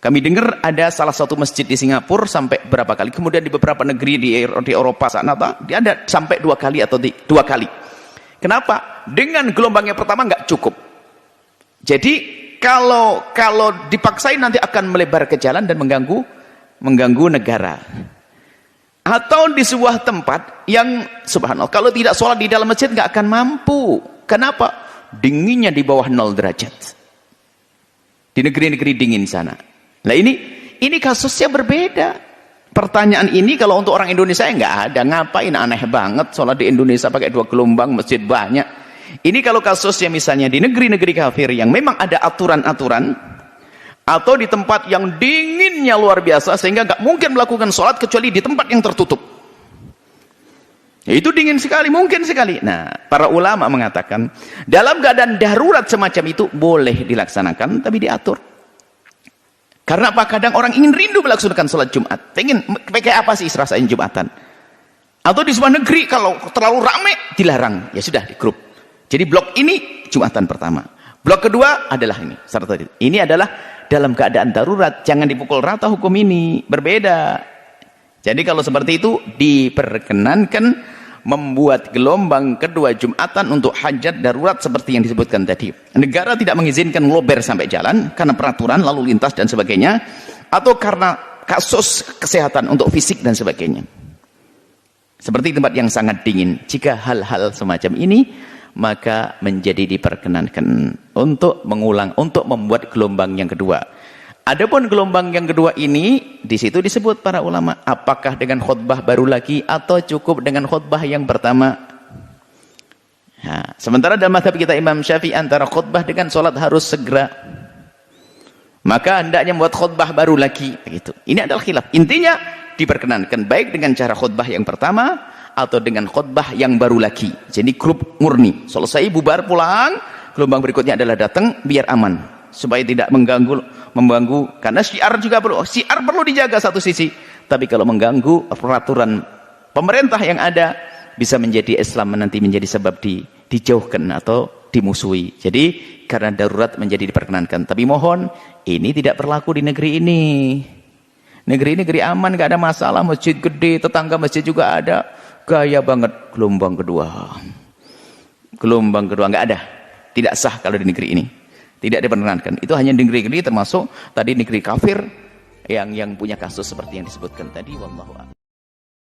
Kami dengar ada salah satu masjid di Singapura sampai berapa kali, kemudian di beberapa negeri di Eropa sana dia ada sampai 2 kali atau 2 kali. Kenapa? Dengan gelombang yang pertama nggak cukup. Jadi kalau dipaksain nanti akan melebar ke jalan dan mengganggu negara. Atau di sebuah tempat yang subhanallah, kalau tidak sholat di dalam masjid nggak akan mampu. Kenapa? Dinginnya di bawah 0 derajat. Di negeri-negeri dingin sana. Nah ini kasusnya berbeda. Pertanyaan ini kalau untuk orang Indonesia nggak ada. Ngapain aneh banget sholat di Indonesia pakai 2 gelombang, masjid banyak. Ini kalau kasusnya misalnya di negeri-negeri kafir yang memang ada aturan-aturan, atau di tempat yang dinginnya luar biasa sehingga nggak mungkin melakukan sholat kecuali di tempat yang tertutup. Itu dingin sekali, mungkin sekali. Nah, para ulama mengatakan dalam keadaan darurat semacam itu boleh dilaksanakan, tapi diatur. Karena apa? Kadang orang ingin rindu melaksanakan sholat Jumat. Pengen pakai apa sih rasain Jumatan? Atau di sebuah negeri kalau terlalu ramai dilarang. Ya sudah di grup. Jadi blok ini Jumatan pertama. Blok kedua adalah ini. Ini adalah dalam keadaan darurat. Jangan dipukul rata hukum ini. Berbeda. Jadi kalau seperti itu diperkenankan membuat gelombang kedua Jumatan untuk hajat darurat seperti yang disebutkan tadi. Negara tidak mengizinkan ngelober sampai jalan karena peraturan lalu lintas dan sebagainya, atau karena kasus kesehatan untuk fisik dan sebagainya. Seperti tempat yang sangat dingin. Jika hal-hal semacam ini, maka menjadi diperkenankan untuk membuat gelombang yang kedua. Adapun gelombang yang kedua ini, di situ disebut para ulama, apakah dengan khutbah baru lagi atau cukup dengan khutbah yang pertama? Nah, sementara dalam mazhab kita Imam Syafi'i antara khutbah dengan sholat harus segera. Maka hendaknya membuat khutbah baru lagi. Begitu. Ini adalah khilaf. Intinya diperkenankan baik dengan cara khutbah yang pertama atau dengan khutbah yang baru lagi. Jadi grup murni. Selesai bubar pulang, gelombang berikutnya adalah datang biar aman. Supaya tidak mengganggu, karena syiar juga perlu dijaga satu sisi, tapi kalau mengganggu peraturan pemerintah yang ada bisa menjadi Islam nanti menjadi sebab dijauhkan atau dimusuhi. Jadi karena darurat menjadi diperkenankan, tapi mohon ini tidak berlaku di negeri ini. Negeri-negeri aman, gak ada masalah, masjid gede, tetangga masjid juga ada, gaya banget. Gelombang kedua nggak ada, tidak sah kalau di negeri ini. Tidak diperkenankan. Itu hanya negeri-negeri termasuk tadi negeri kafir yang punya kasus seperti yang disebutkan tadi. Wallahu a'lam.